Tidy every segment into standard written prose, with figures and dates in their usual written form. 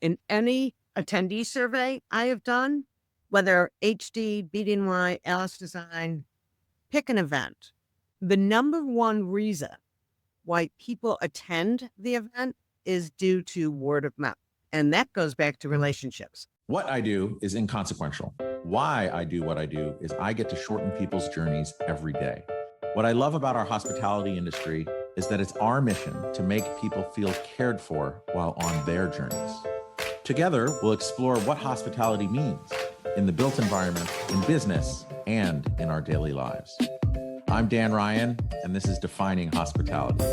in any attendee survey I have done, whether HD, BDNY, Alice Design, pick an event. The number one reason why people attend the event is due to word of mouth. And that goes back to relationships. What I do is inconsequential. Why I do what I do is I get to shorten people's journeys every day. What I love about our hospitality industry is that it's our mission to make people feel cared for while on their journeys. Together, we'll explore what hospitality means in the built environment, in business, and in our daily lives. I'm Dan Ryan, and this is Defining Hospitality.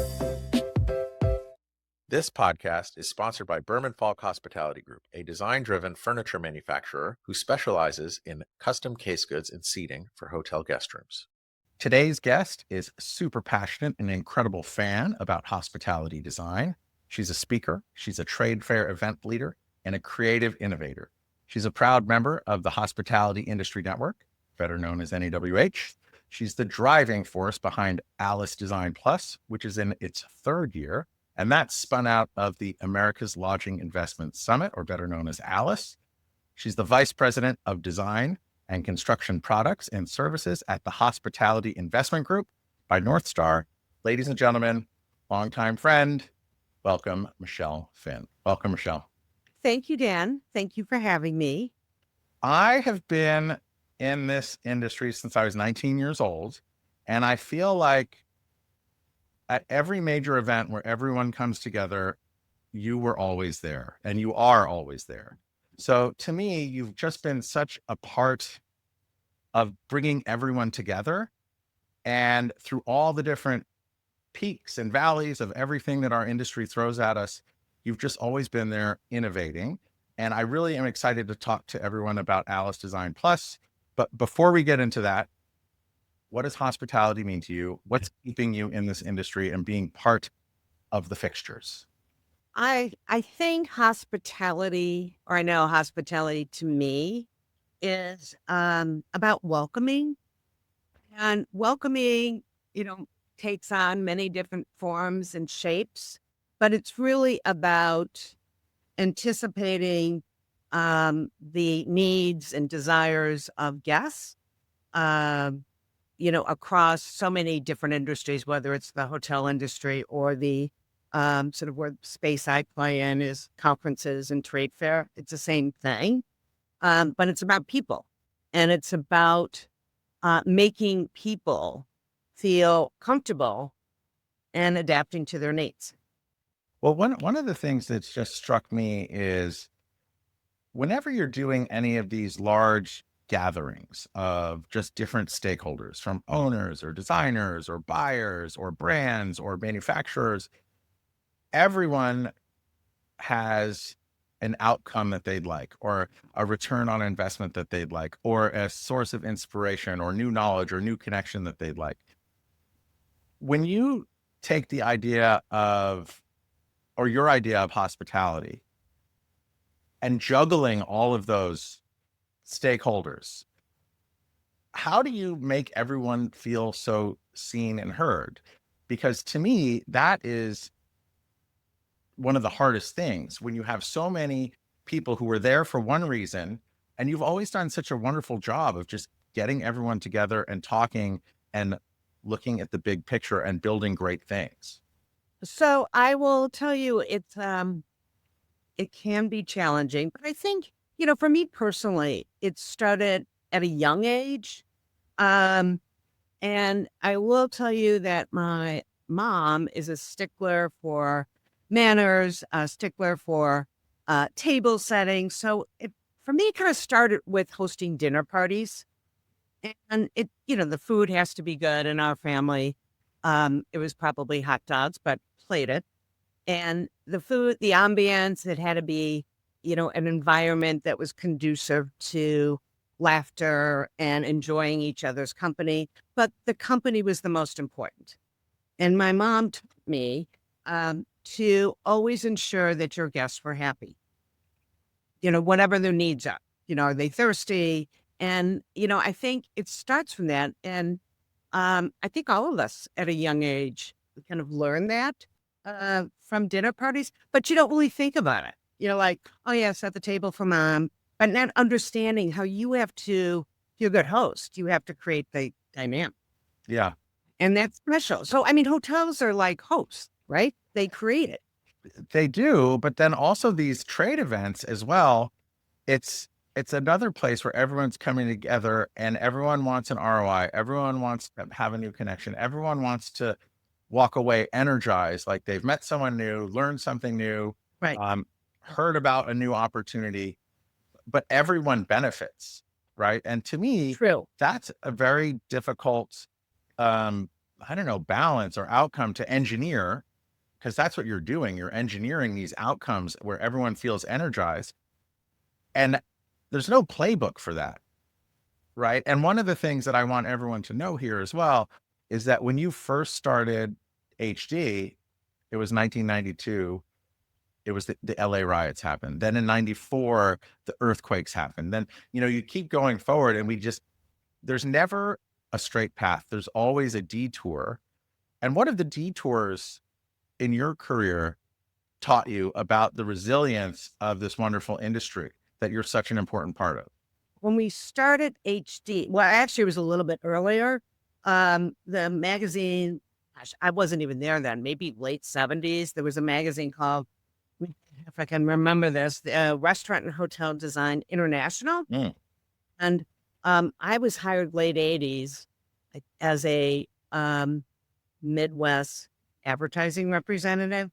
This podcast is sponsored by Berman Falk Hospitality Group, a design-driven furniture manufacturer who specializes in custom case goods and seating for hotel guest rooms. Today's guest is super passionate and an incredible fan about hospitality design. She's a speaker, she's a trade fair event leader, and a creative innovator. She's a proud member of the Hospitality Industry Network, better known as NEWH. She's the driving force behind Alis Design Plus, which is in its third year. And that spun out of the America's Lodging Investment Summit, or better known as Alis. She's the Vice President of Design and Construction Products and Services at the Hospitality Investment Group by North Star. Ladies and gentlemen, longtime friend, welcome, Michelle Finn. Welcome, Michelle. Thank you, Dan. Thank you for having me. I have been in this industry since I was 19 years old, and I feel like at every major event where everyone comes together, you were always there and you are always there. So to me, you've just been such a part of bringing everyone together, and through all the different peaks and valleys of everything that our industry throws at us, you've just always been there innovating. And I really am excited to talk to everyone about Alis Design Plus. But before we get into that, what does hospitality mean to you? What's keeping you in this industry and being part of the fixtures? I think hospitality, or I know hospitality to me is about welcoming. And welcoming, takes on many different forms and shapes, but it's really about anticipating the needs and desires of guests. Across so many different industries, whether it's the hotel industry or the sort of where the space I play in is conferences and trade fair. It's the same thing, but it's about people, and it's about making people feel comfortable and adapting to their needs. Well, one of the things that's just struck me is whenever you're doing any of these large gatherings of just different stakeholders, from owners or designers or buyers or brands or manufacturers, everyone has an outcome that they'd like, or a return on investment that they'd like, or a source of inspiration or new knowledge or new connection that they'd like. When you take the idea of, or your idea of hospitality, and juggling all of those stakeholders, how do you make everyone feel so seen and heard? Because to me, that is one of the hardest things when you have so many people who are there for one reason, and you've always done such a wonderful job of just getting everyone together and talking and looking at the big picture and building great things. So I will tell you, it can be challenging, but I think, for me personally, it started at a young age. And I will tell you that my mom is a stickler for manners, a stickler for table setting. So for me, it kind of started with hosting dinner parties, and the food has to be good in our family. It was probably hot dogs, but plated. And the food, the ambience, it had to be, an environment that was conducive to laughter and enjoying each other's company. But the company was the most important. And my mom taught me to always ensure that your guests were happy, whatever their needs are. Are they thirsty? And, I think it starts from that. And I think all of us at a young age kind of learn that from dinner parties, but you don't really think about it. like, oh yeah, set the table for mom, but not understanding how you have to, you're a good host. You have to create the dynamic. Yeah, And that's special. So, I mean, hotels are like hosts, right? They create it. they do. But then also these trade events as well. It's it's another place where everyone's coming together and everyone wants an ROI. Everyone wants to have a new connection. Everyone wants to walk away energized, like they've met someone new, learned something new, Right. um, heard about a new opportunity, but everyone benefits, right? And to me, True. that's a very difficult, um, I don't know, balance or outcome to engineer, because that's what you're doing. You're engineering these outcomes where everyone feels energized. And there's no playbook for that, right? And one of the things that I want everyone to know here as well is that when you first started HD, it was 1992. It was the LA riots happened. Then in 94, the earthquakes happened. Then, you keep going forward and there's never a straight path. There's always a detour. And what have the detours in your career taught you about the resilience of this wonderful industry that you're such an important part of? When we started HD, well, actually, it was a little bit earlier. The magazine, gosh, I wasn't even there then, maybe late 70s. There was a magazine called, if I can remember this, the Restaurant and Hotel Design International. Mm, And I was hired late 80s as a Midwest advertising representative.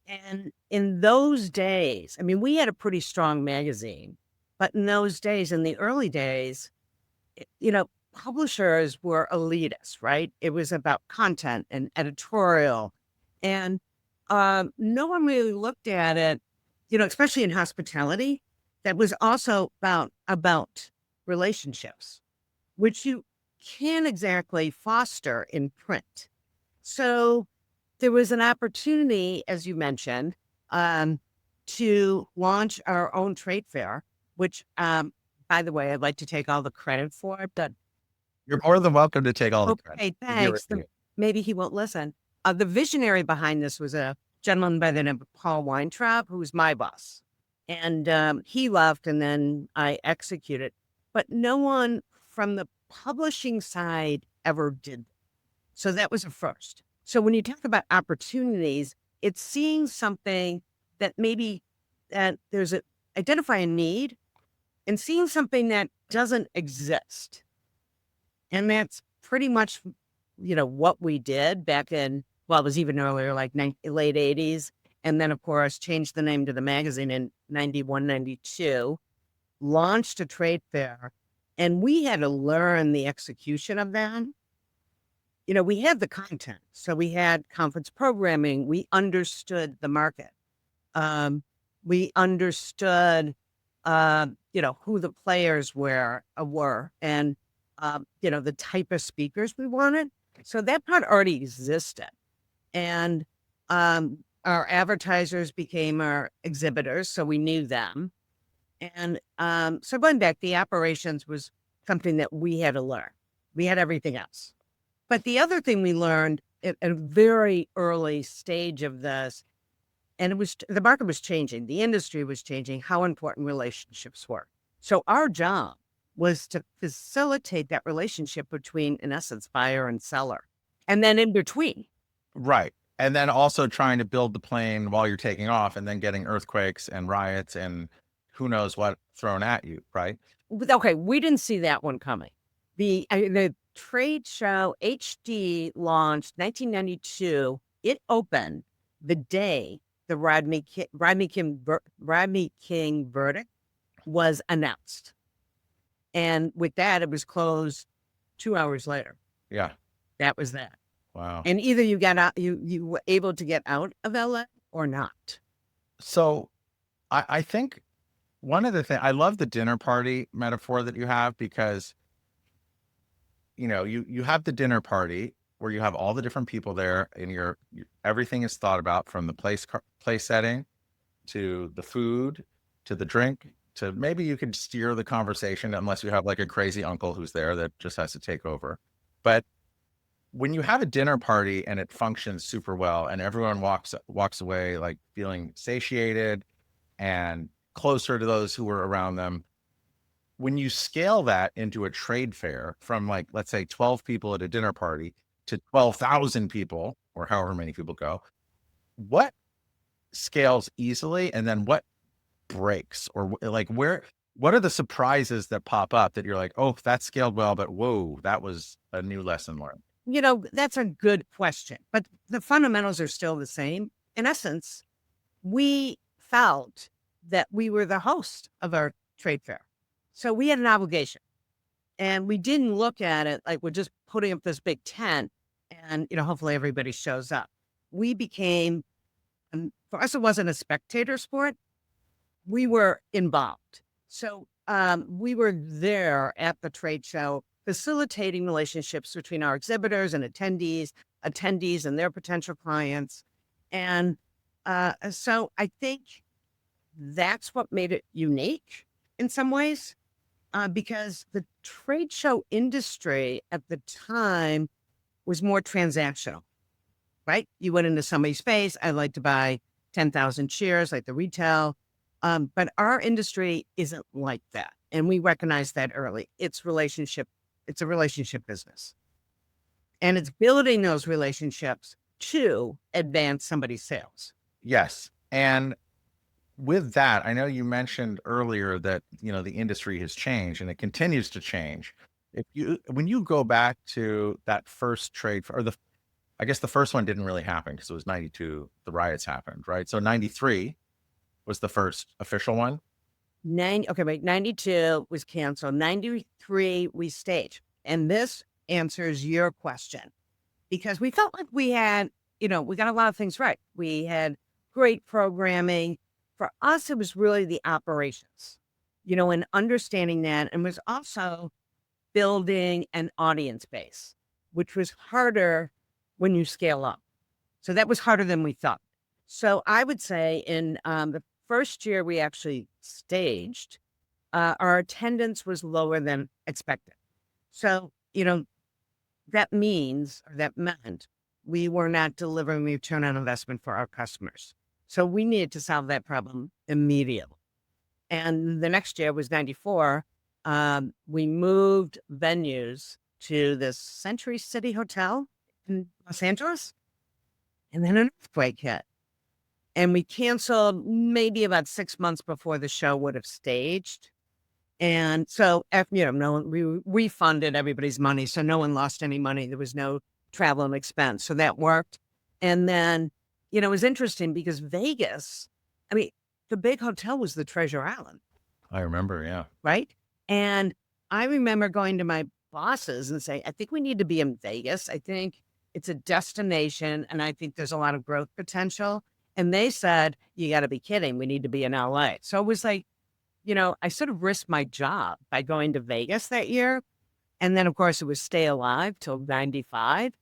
And in those days, I mean, we had a pretty strong magazine, but in those days, in the early days, publishers were elitist, right? It was about content and editorial. And no one really looked at it, especially in hospitality, that was also about relationships, which you can't exactly foster in print. So there was an opportunity, as you mentioned, to launch our own trade fair, which, by the way, I'd like to take all the credit for it, but you're more than welcome to take all the credit. okay, Give you thanks. a- Maybe he won't listen. The visionary behind this was a gentleman by the name of Paul Weintraub, who was my boss. And he left, and then I executed. But no one from the publishing side ever did. So that was a first. So when you talk about opportunities, it's seeing something that maybe that there's a identify a need and seeing something that doesn't exist. And that's pretty much, what we did back in, well, it was even earlier, like late 80s. And then, of course, changed the name to the magazine in 91, 92, launched a trade fair. And we had to learn the execution of that. We had the content. So we had conference programming. We understood the market. We understood, who the players were and, the type of speakers we wanted. So that part already existed. And our advertisers became our exhibitors. So we knew them. And so going back, the operations was something that we had to learn. We had everything else. But the other thing we learned at a very early stage of this, and the market was changing, the industry was changing, how important relationships were. So our job was to facilitate that relationship between, in essence, buyer and seller. And then in between. Right. And then also trying to build the plane while you're taking off and then getting earthquakes and riots and who knows what thrown at you, right? Okay, we didn't see that one coming. The trade show HD launched 1992. It opened the day the Rodney King verdict was announced, and with that, it was closed 2 hours later. Yeah. That was that. Wow. And either you got out, you were able to get out of LA or not. So I think one of the things, I love the dinner party metaphor that you have, because you have the dinner party where you have all the different people there and everything is thought about, from the place setting to the food to the drink to maybe you can steer the conversation unless you have like a crazy uncle who's there that just has to take over. But when you have a dinner party and it functions super well and everyone walks away like feeling satiated and closer to those who were around them. When you scale that into a trade fair from like, let's say 12 people at a dinner party to 12,000 people or however many people go, what scales easily? And then what breaks or like what are the surprises that pop up that you're like, oh, that scaled well, but whoa, that was a new lesson learned? That's a good question, but the fundamentals are still the same. In essence, we felt that we were the host of our trade fair. So we had an obligation, and we didn't look at it like we're just putting up this big tent and, hopefully everybody shows up. We became, and for us, it wasn't a spectator sport. We were involved. So we were there at the trade show, facilitating relationships between our exhibitors and attendees and their potential clients. And so I think that's what made it unique in some ways, because the trade show industry at the time was more transactional, right? You went into somebody's face. I'd like to buy 10,000 shares, like the retail. But our industry isn't like that. And we recognize that early. It's a relationship business. And it's building those relationships to advance somebody's sales. Yes. And with that, I know you mentioned earlier that, the industry has changed and it continues to change. When you go back to that first trade, or I guess the first one didn't really happen because it was 92, the riots happened, right? So 93 was the first official one. 92 was canceled. 93 we staged. And this answers your question, because we felt like we had, we got a lot of things right. We had great programming. For us, it was really the operations, and understanding that, and was also building an audience base, which was harder when you scale up. So that was harder than we thought. So I would say in the first year we actually staged, our attendance was lower than expected. So, that meant we were not delivering return on investment for our customers. So we needed to solve that problem immediately. And the next year was 94. We moved venues to this Century City Hotel in Los Angeles. And then an earthquake hit. And we canceled maybe about 6 months before the show would have staged. And so, we refunded everybody's money. So no one lost any money. There was no travel and expense. So that worked. And then, it was interesting because Vegas, the big hotel was the Treasure Island. I remember, yeah. Right? And I remember going to my bosses and saying, I think we need to be in Vegas. I think it's a destination, and I think there's a lot of growth potential. And they said, you got to be kidding. We need to be in LA. So it was like, I sort of risked my job by going to Vegas that year. And then, of course, it was stay alive till 95.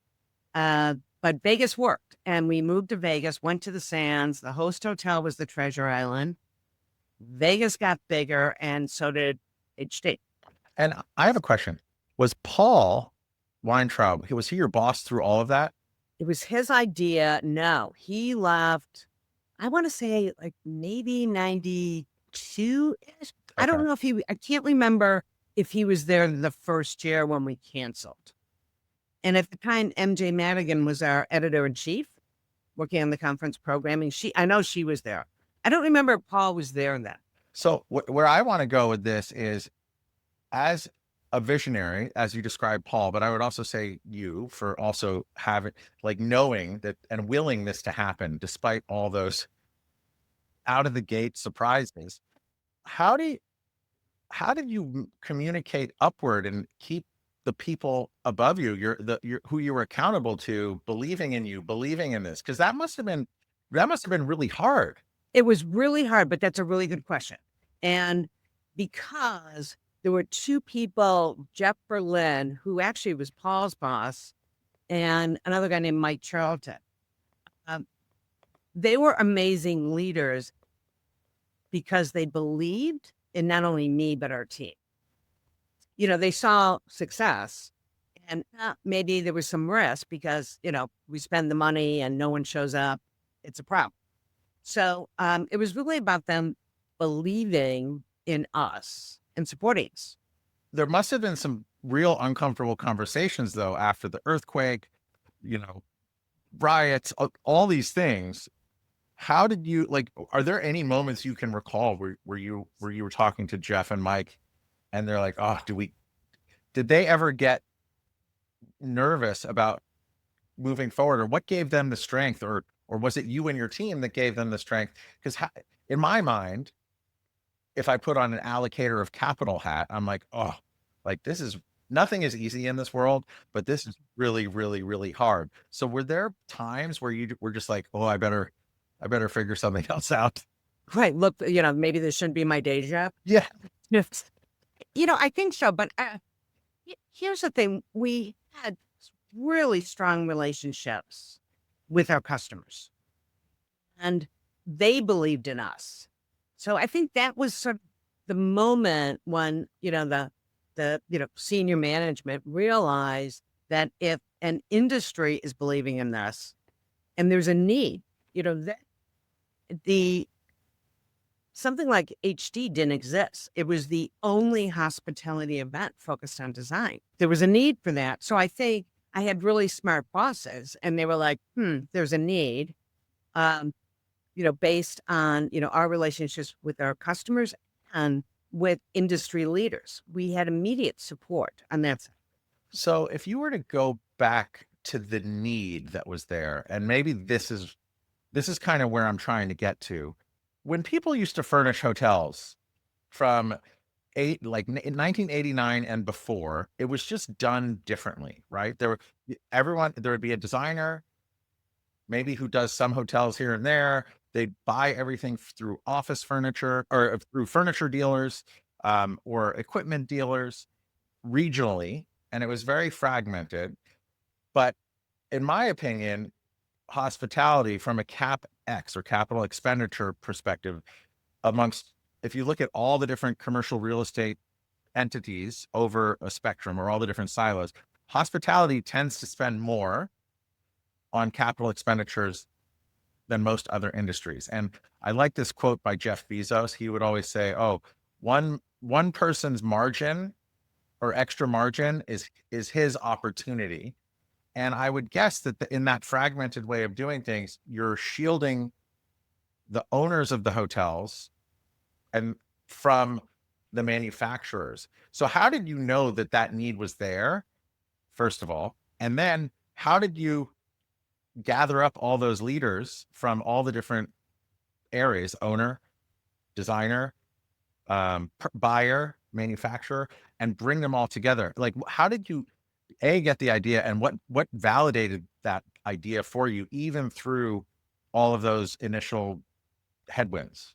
But Vegas worked, and we moved to Vegas, went to the Sands. The host hotel was the Treasure Island. Vegas got bigger, and so did HD. And I have a question. Was Paul Weintraub, was he your boss through all of that? It was his idea. No, he left, I want to say like maybe 92-ish. I don't know I can't remember if he was there the first year when we canceled. And at the time, MJ Madigan was our editor-in-chief, working on the conference programming. I know she was there. I don't remember if Paul was there then. So where I want to go with this is, as a visionary, as you described Paul, but I would also say you for also having, like, knowing that and willing this to happen despite all those out of the gate surprises. How did you communicate upward and keep the people above you, who you were accountable to, believing in you, believing in this? Because that must have been really hard. It was really hard, but that's a really good question. And because there were two people, Jeff Berlin, who actually was Paul's boss, and another guy named Mike Charlton. They were amazing leaders because they believed in not only me, but our team. They saw success, and maybe there was some risk because, we spend the money and no one shows up. It's a problem. So it was really about them believing in us and supporting us. There must have been some real uncomfortable conversations though after the earthquake, you know, riots, all these things. How did you like? Are there any moments you can recall where you were talking to Jeff and Mike, and they're like, "Oh, did they ever get nervous about moving forward, or what gave them the strength, or was it you and your team that gave them the strength?" Because in my mind, if I put on an allocator of capital hat, I'm like, oh, like this is nothing is easy in this world, but this is really, really, really hard. So were there times where you were just like, oh, I better figure something else out? Right. Look, maybe this shouldn't be my day job. Yeah. Yes. I think so. But here's the thing. We had really strong relationships with our customers, and they believed in us. So I think that was sort of the moment when, the senior management realized that if an industry is believing in this and there's a need, that the something like HD didn't exist. It was the only hospitality event focused on design. There was a need for that. So I think I had really smart bosses and they were like, there's a need, based on, our relationships with our customers and with industry leaders. We had immediate support on that side. So if you were to go back to the need that was there, and maybe this is kind of where I'm trying to get to. When people used to furnish hotels from in 1989 and before, it was just done differently, right? There would be a designer, maybe who does some hotels here and there. They'd buy everything through office furniture or through furniture dealers, or equipment dealers regionally, and it was very fragmented. But in my opinion, hospitality from a CapEx or capital expenditure perspective, amongst if you look at all the different commercial real estate entities over a spectrum or all the different silos, hospitality tends to spend more on capital expenditures than most other industries. And I like this quote by Jeff Bezos. He would always say, "Oh, one person's margin or extra margin is his opportunity." And I would guess that in that fragmented way of doing things, you're shielding the owners of the hotels and from the manufacturers. So how did you know that that need was there, first of all? And then how did you gather up all those leaders from all the different areas, owner, designer, buyer, manufacturer, and bring them all together? Like, how did you get the idea, and what validated that idea for you, even through all of those initial headwinds?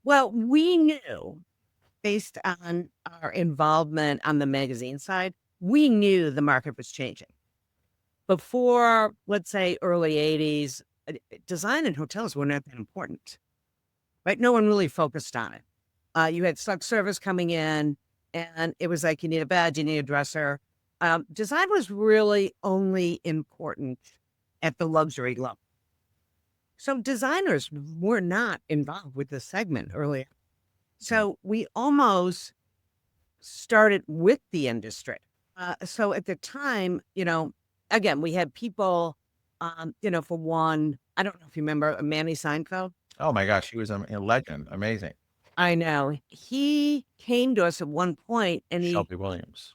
Well, we knew based on our involvement on the magazine side, we knew the market was changing. Before, let's say, early 80s, design in hotels were not that important, right? No one really focused on it. You had select service coming in, and it was like, you need a bed, you need a dresser. Design was really only important at the luxury level. So designers were not involved with this segment earlier. So we almost started with the industry. So at the time, again, we had people, for one, I don't know if you remember Manny Seinfeld. Oh my gosh, he was a legend. Amazing. I know. He came to us at one point and Shelby Williams.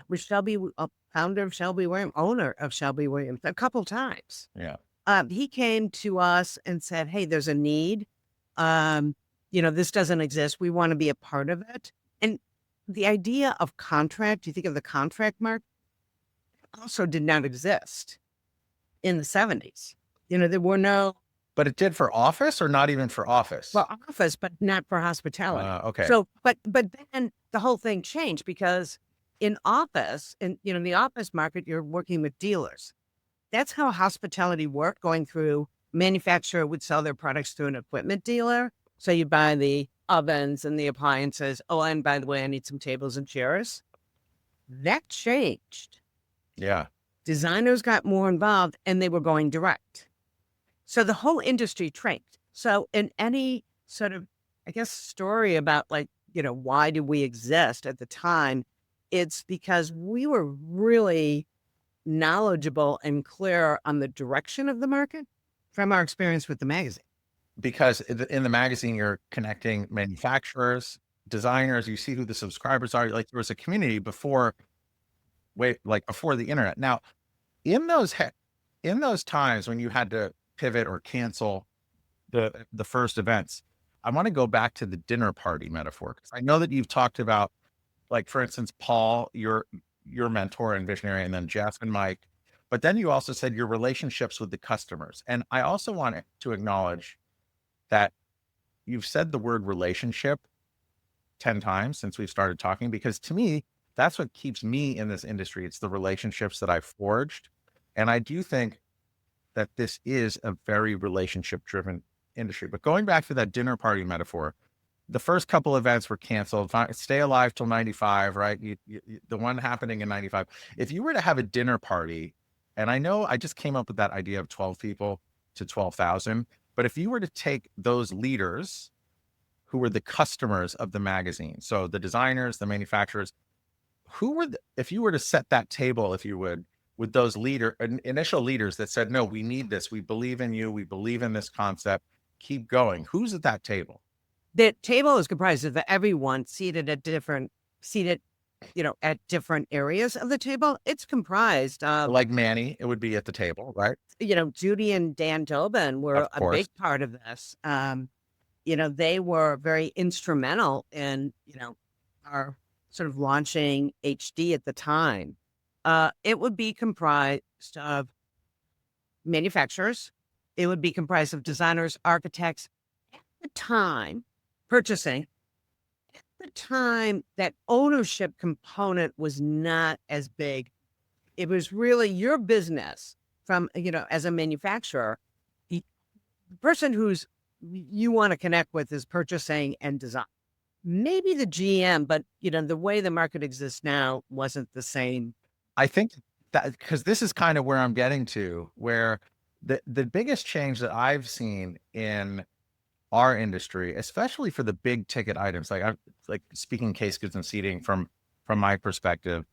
was Shelby, a founder of Shelby Williams, owner of Shelby Williams, a couple times. Yeah. He came to us and said, "Hey, there's a need. This doesn't exist. We want to be a part of it." And the idea of contract, you think of the contract market, also did not exist in the 70s. There were no. But it did for office, or not even for office? Well, office, but not for hospitality. Okay. So, but then the whole thing changed because in office, the office market, you're working with dealers. That's how hospitality worked, going through manufacturer would sell their products through an equipment dealer. So you buy the ovens and the appliances. Oh, and by the way, I need some tables and chairs. That changed. Yeah. Designers got more involved and they were going direct. So the whole industry trained. So in any sort of I guess, story about like, why do we exist at the time? It's because we were really knowledgeable and clear on the direction of the market from our experience with the magazine. Because in the magazine, you're connecting manufacturers, designers, you see who the subscribers are. Like there was a community before, like before the internet. Now, in those in those times when you had to pivot or cancel the first events, I want to go back to the dinner party metaphor because I know that you've talked about, like for instance, Paul, your mentor and visionary, and then Jeff and Mike. But then you also said your relationships with the customers, and I also want to acknowledge that you've said the word relationship 10 times since we've started talking, because to me, that's what keeps me in this industry. It's the relationships that I've forged. And I do think that this is a very relationship driven industry. But going back to that dinner party metaphor, the first couple events were canceled. Stay alive till 95, right? The one happening in 95. If you were to have a dinner party, and I know I just came up with that idea of 12 people to 12,000, but if you were to take those leaders who were the customers of the magazine, so the designers, the manufacturers, if you were to set that table, if you would, with those initial leaders that said, no, we need this. We believe in you. We believe in this concept. Keep going. Who's at that table? The table is comprised of everyone seated, at different areas of the table. It's comprised of, Like Manny, it would be at the table, right? Judy and Dan Dobin were Of a course. big part of this. They were very instrumental in, our sort of launching HD at the time. It would be comprised of manufacturers. It would be comprised of designers, architects. At the time, purchasing, at the time, that ownership component was not as big. It was really your business from, as a manufacturer. The person you want to connect with is purchasing and design. Maybe the GM, but the way the market exists now wasn't the same. I think that because this is kind of where I'm getting to, where the biggest change that I've seen in our industry, especially for the big ticket items, like speaking case goods and seating from my perspective,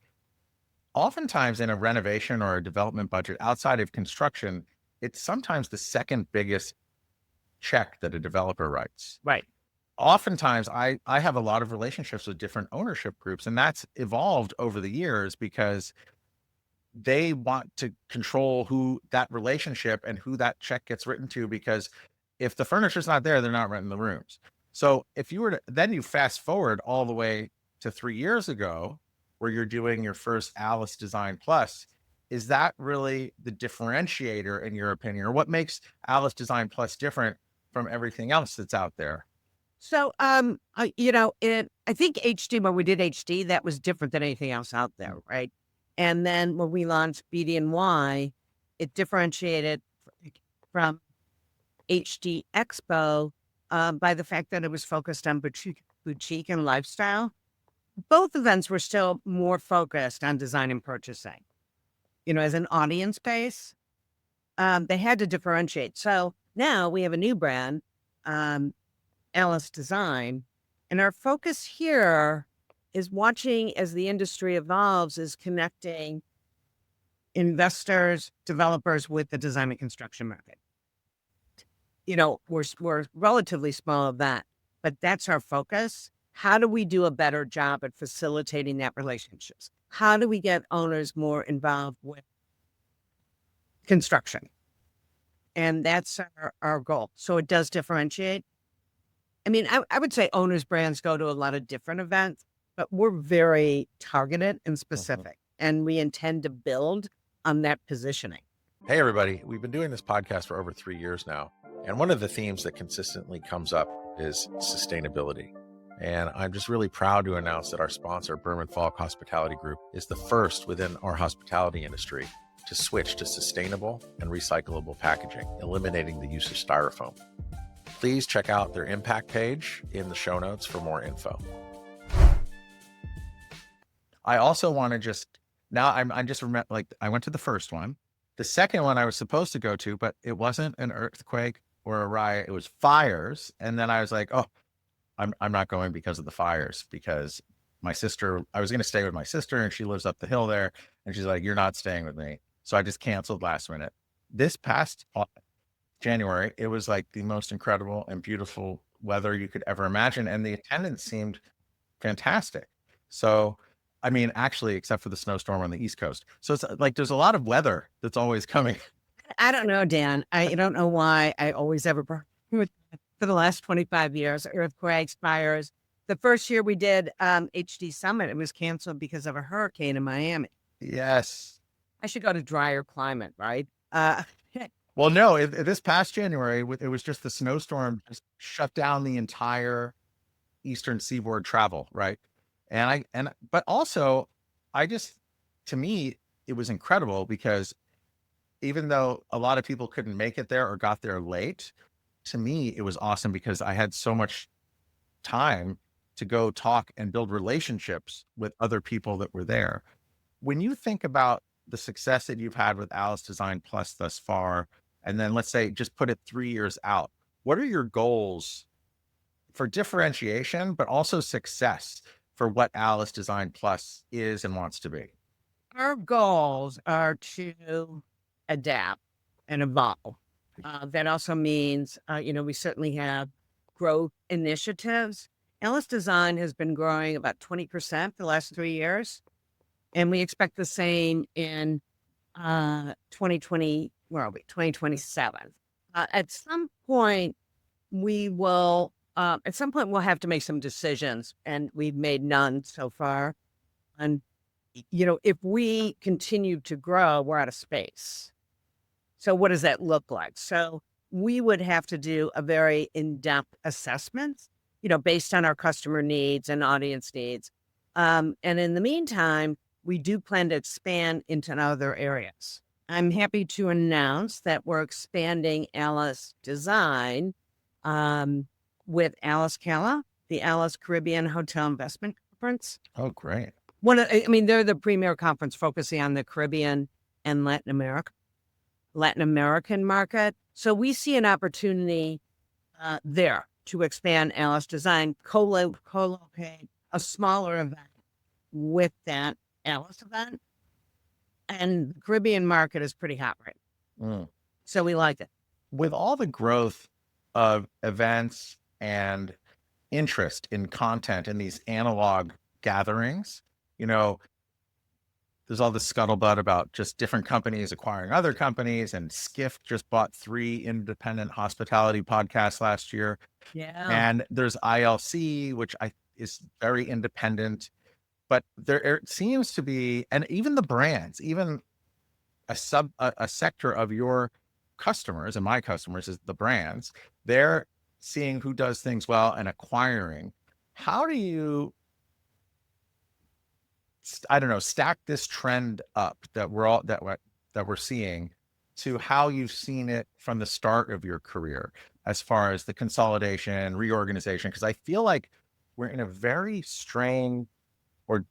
oftentimes in a renovation or a development budget outside of construction, it's sometimes the second biggest check that a developer writes. Right. Oftentimes I have a lot of relationships with different ownership groups, and that's evolved over the years because they want to control who that relationship and who that check gets written to, because if the furniture's not there, they're not renting the rooms. So if you were to, then you fast forward all the way to 3 years ago, where you're doing your first Alis Design Plus, is that really the differentiator in your opinion? Or what makes Alis Design Plus different from everything else that's out there? So, I think HD, when we did HD, that was different than anything else out there, right? And then when we launched BDNY, it differentiated from HD Expo by the fact that it was focused on boutique and lifestyle. Both events were still more focused on design and purchasing. As an audience base, they had to differentiate. So now we have a new brand, Alis Design, and our focus here is watching as the industry evolves, is connecting investors, developers with the design and construction market. We're relatively small of that, but that's our focus. How do we do a better job at facilitating that relationships? How do we get owners more involved with construction? And that's our goal. So it does differentiate. I mean, I would say owners' brands go to a lot of different events, but we're very targeted and specific, and we intend to build on that positioning. Hey, everybody. We've been doing this podcast for over 3 years now. And one of the themes that consistently comes up is sustainability. And I'm just really proud to announce that our sponsor, Berman Falk Hospitality Group, is the first within our hospitality industry to switch to sustainable and recyclable packaging, eliminating the use of styrofoam. Please check out their impact page in the show notes for more info. I also want to I'm just remember, like I went to the first one. The second one I was supposed to go to, but it wasn't an earthquake or a riot. It was fires. And then I was like, oh, I'm not going because of the fires, because I was going to stay with my sister and she lives up the hill there. And she's like, you're not staying with me. So I just canceled last minute. This past January, it was like the most incredible and beautiful weather you could ever imagine. And the attendance seemed fantastic. So, I mean, actually, except for the snowstorm on the East Coast. So it's like, there's a lot of weather that's always coming. I don't know, Dan. I don't know why I always have a problem with for the last 25 years, earthquakes, fires. The first year we did HD Summit, it was canceled because of a hurricane in Miami. Yes. I should go to drier climate, right? Well, no, this past January, it was just the snowstorm just shut down the entire Eastern Seaboard travel, right? But also, to me, it was incredible because even though a lot of people couldn't make it there or got there late, to me, it was awesome because I had so much time to go talk and build relationships with other people that were there. When you think about the success that you've had with Alis Design Plus thus far, and then let's say just put it 3 years out, what are your goals for differentiation, but also success for what Alis Design Plus is and wants to be? Our goals are to adapt and evolve. That also means, we certainly have growth initiatives. Alis Design has been growing about 20% the last 3 years, and we expect the same in 2020. Where are we? 2027. At some point, we'll have to make some decisions, and we've made none so far. And if we continue to grow, we're out of space. So what does that look like? So we would have to do a very in-depth assessment, based on our customer needs and audience needs. And in the meantime, we do plan to expand into other areas. I'm happy to announce that we're expanding Alis Design with Alis Cala, the Alis Caribbean Hotel Investment Conference. Oh, great. They're the premier conference focusing on the Caribbean and Latin American market. So we see an opportunity there to expand Alis Design, co-locate a smaller event with that Alis event. And the Caribbean market is pretty hot right now. So we like it. With all the growth of events and interest in content in these analog gatherings, there's all this scuttlebutt about just different companies acquiring other companies, and Skift just bought 3 independent hospitality podcasts last year. Yeah. And there's ILC, which is very independent, but there seems to be, and even the brands, even a sector of your customers, and my customers is the brands, they're seeing who does things well and acquiring. How do you, stack this trend up that we're seeing to how you've seen it from the start of your career, as far as the consolidation, reorganization? Because I feel like we're in a very strange or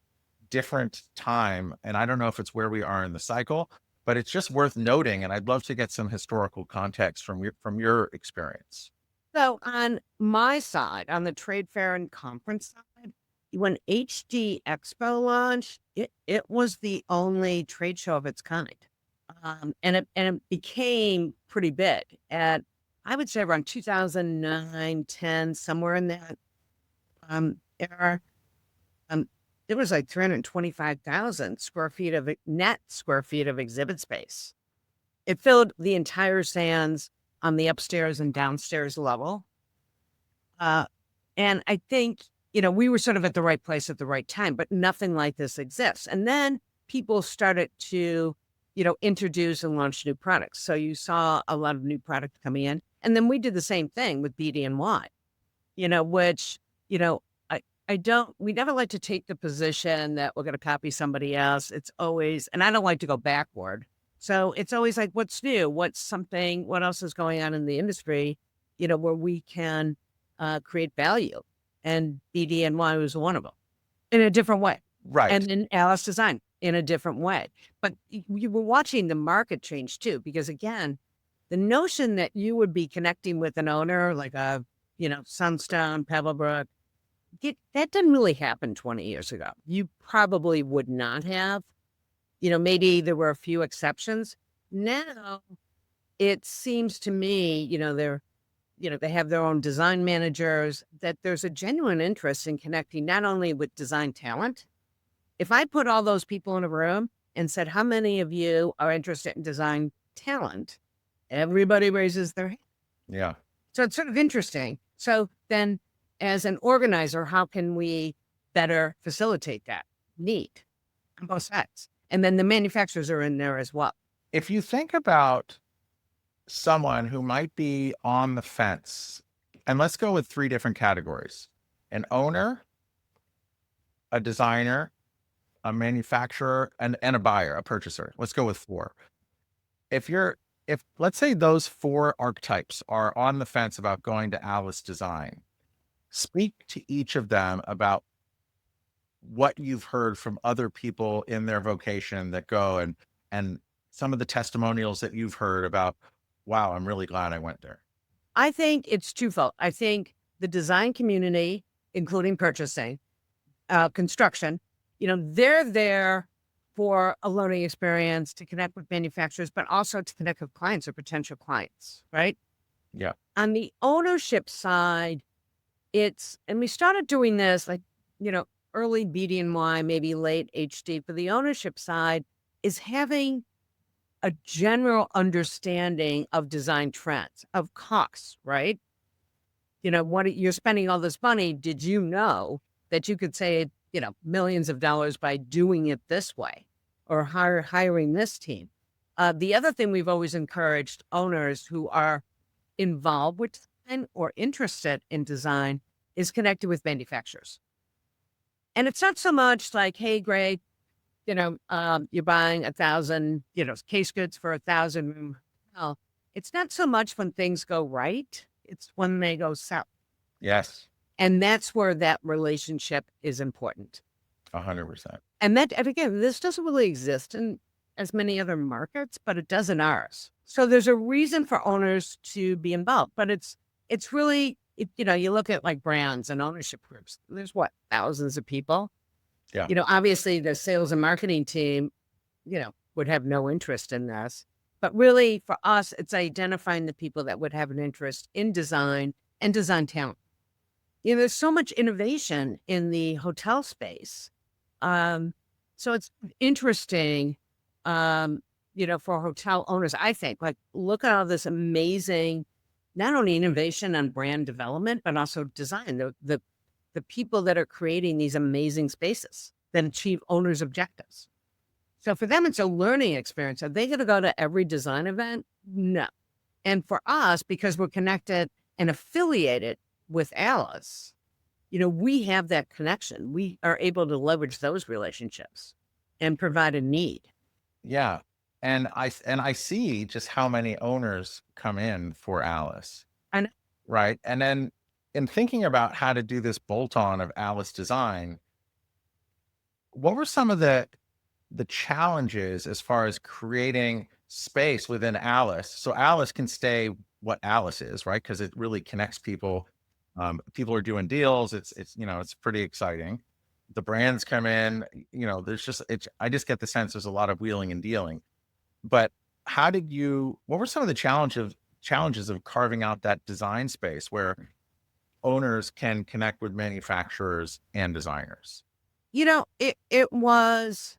different time, and I don't know if it's where we are in the cycle, but it's just worth noting. And I'd love to get some historical context from your experience. So on my side, on the trade fair and conference side, when HD Expo launched, it was the only trade show of its kind. And it became pretty big at, I would say, around 2009, 10, somewhere in that era. There was like 325,000 net square feet of exhibit space. It filled the entire sands on the upstairs and downstairs level. And I think, we were sort of at the right place at the right time, but nothing like this exists. And then people started to, introduce and launch new products. So you saw a lot of new products coming in. And then we did the same thing with BD&Y, which, we never like to take the position that we're going to copy somebody else. It's always, and I don't like to go backward. So it's always like, what's new? What else is going on in the industry, where we can create value. And BD&Y was one of them in a different way. Right. And then Alis Design in a different way. But you were watching the market change too, because again, the notion that you would be connecting with an owner like a, Sunstone, Pebblebrook, that didn't really happen 20 years ago. You probably would not have. Maybe there were a few exceptions. Now, it seems to me, they have their own design managers, that there's a genuine interest in connecting not only with design talent. If I put all those people in a room and said, how many of you are interested in design talent? Everybody raises their hand. Yeah. So it's sort of interesting. So then as an organizer, how can we better facilitate that need on both sides? And then the manufacturers are in there as well. If you think about someone who might be on the fence, and let's go with 3 different categories: an owner, a designer, a manufacturer, and a buyer, a purchaser. Let's go with 4. If let's say those 4 archetypes are on the fence about going to Alis Design, speak to each of them about what you've heard from other people in their vocation that go, and some of the testimonials that you've heard about, wow, I'm really glad I went there. I think it's twofold. I think the design community, including purchasing, construction, they're there for a learning experience to connect with manufacturers, but also to connect with clients or potential clients, right? Yeah. On the ownership side, and we started doing this like, early BD&Y, maybe late HD. For the ownership side is having a general understanding of design trends, of costs, right? What you're spending all this money. Did you know that you could save, millions of dollars by doing it this way or hiring this team? The other thing we've always encouraged owners who are involved with design or interested in design is connected with manufacturers. And it's not so much like, hey, Greg, you're buying 1,000, case goods for 1,000. Well, it's not so much when things go right. It's when they go south. Yes. And that's where that relationship is important. 100%. And again, this doesn't really exist in as many other markets, but it does in ours. So there's a reason for owners to be involved, but it's really, you look at like brands and ownership groups, there's thousands of people. Yeah. Obviously the sales and marketing team, would have no interest in this, but really for us, it's identifying the people that would have an interest in design and design talent. There's so much innovation in the hotel space. So it's interesting, for hotel owners, I think, like, look at all this amazing, not only innovation on brand development, but also design, the people that are creating these amazing spaces that achieve owners' objectives. So for them, it's a learning experience. Are they going to go to every design event? No. And for us, because we're connected and affiliated with Alis, we have that connection. We are able to leverage those relationships and provide a need. Yeah. And I see just how many owners come in for Alis. I know. Right. And then in thinking about how to do this bolt-on of Alis Design, what were some of the challenges as far as creating space within Alis so Alis can stay what Alis is, right? Because it really connects people. People are doing deals. It's pretty exciting. The brands come in, I just get the sense there's a lot of wheeling and dealing. But what were some of the challenges of carving out that design space where owners can connect with manufacturers and designers? It was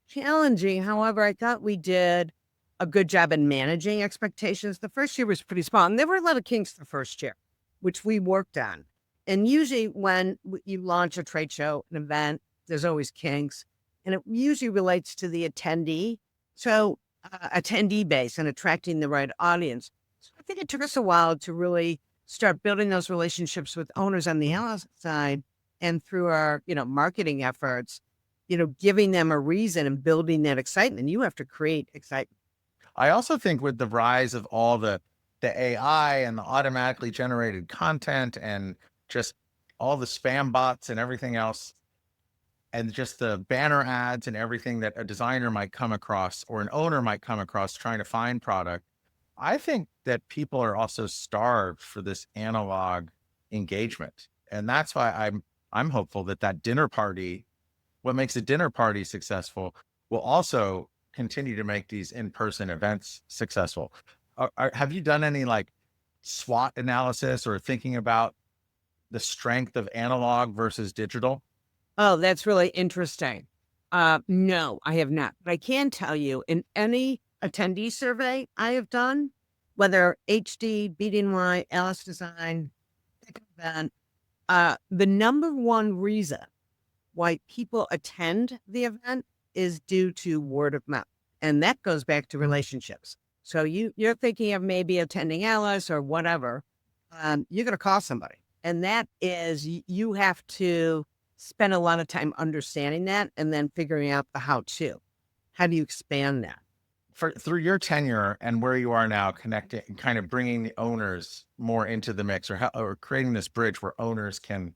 challenging. However, I thought we did a good job in managing expectations. The first year was pretty small, and there were a lot of kinks the first year, which we worked on. And usually when you launch a trade show, an event, there's always kinks, and it usually relates to the attendee. So attendee base and attracting the right audience. So I think it took us a while to really start building those relationships with owners on the Alis side, and through our, marketing efforts, giving them a reason and building that excitement. You have to create excitement. I also think with the rise of all the AI and the automatically generated content and just all the spam bots and everything else, and just the banner ads and everything that a designer might come across or an owner might come across trying to find product, I think that people are also starved for this analog engagement. And that's why I'm hopeful that that dinner party, what makes a dinner party successful, will also continue to make these in-person events successful. Have you done any like SWOT analysis or thinking about the strength of analog versus digital? Oh, that's really interesting. No, I have not. But I can tell you in any attendee survey I have done, whether HD, BDNY, Alice Design, pick an event, the number one reason why people attend the event is due to word of mouth. And that goes back to relationships. So you're thinking of maybe attending Alice or whatever, you're going to call somebody. And that is, you have to spend a lot of time understanding that and then figuring out the how to. How do you expand that? Through your tenure and where you are now, connecting, kind of bringing the owners more into the mix, or creating this bridge where owners can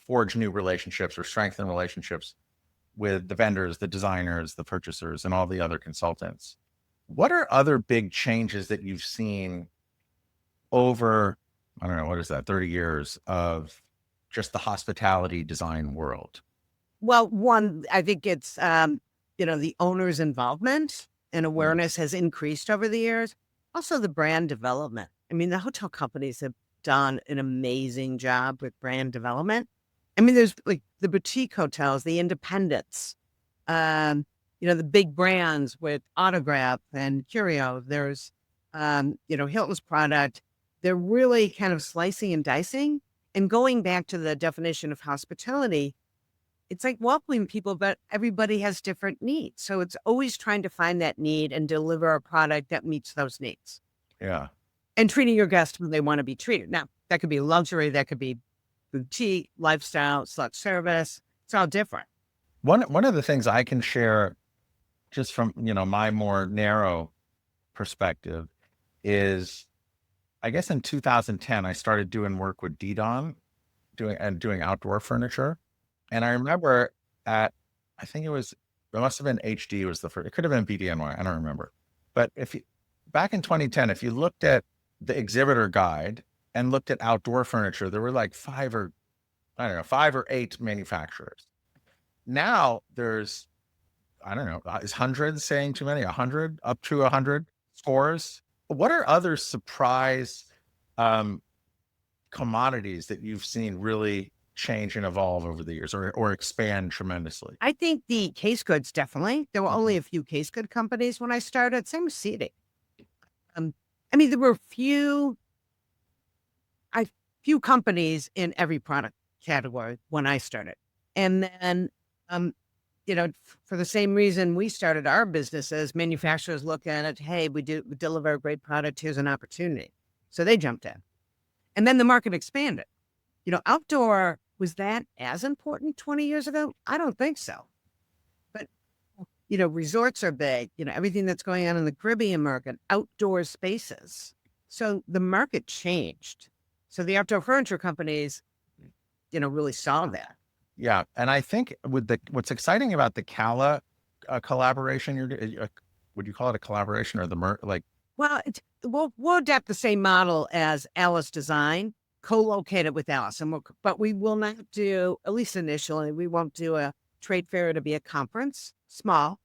forge new relationships or strengthen relationships with the vendors, the designers, the purchasers, and all the other consultants. What are other big changes that you've seen over, I don't know, what is that, 30 years of just the hospitality design world? Well, one, I think it's, the owner's involvement and awareness has increased over the years. Also, the brand development. I mean, the hotel companies have done an amazing job with brand development. I mean, there's like the boutique hotels, the independents, the big brands with Autograph and Curio. There's, Hilton's product. They're really kind of slicing and dicing. And going back to the definition of hospitality, it's like welcoming people, but everybody has different needs. So it's always trying to find that need and deliver a product that meets those needs. Yeah. And treating your guests when they want to be treated. Now, that could be luxury, that could be boutique, lifestyle, select service. It's all different. One of the things I can share just from, my more narrow perspective is, I guess in 2010, I started doing work with Didon, doing outdoor furniture. And I remember I think it must have been HD was the first, it could have been BDNY, I don't remember. But back in 2010, if you looked at the exhibitor guide and looked at outdoor furniture, there were like 5 or 8 manufacturers. Now there's, I don't know, is hundreds saying too many? 100, up to 100 stores. What are other surprise commodities that you've seen really change and evolve over the years, or expand tremendously? I think the case goods, definitely. There were only a few case good companies when I started. Same with seating. There were few companies in every product category when I started. And then, for the same reason we started our businesses, manufacturers look at it, hey, we deliver a great product, here's an opportunity. So they jumped in. And then the market expanded. Outdoor, was that as important 20 years ago? I don't think so. But, resorts are big, everything that's going on in the Caribbean market, outdoor spaces. So the market changed. So the outdoor furniture companies, really saw that. Yeah. And I think what's exciting about the Cala collaboration, would you call it a collaboration or Well, we'll adapt the same model as Alice Design, co-located with Alice, but we will not do, at least initially, we won't do a trade fair to be a conference, small,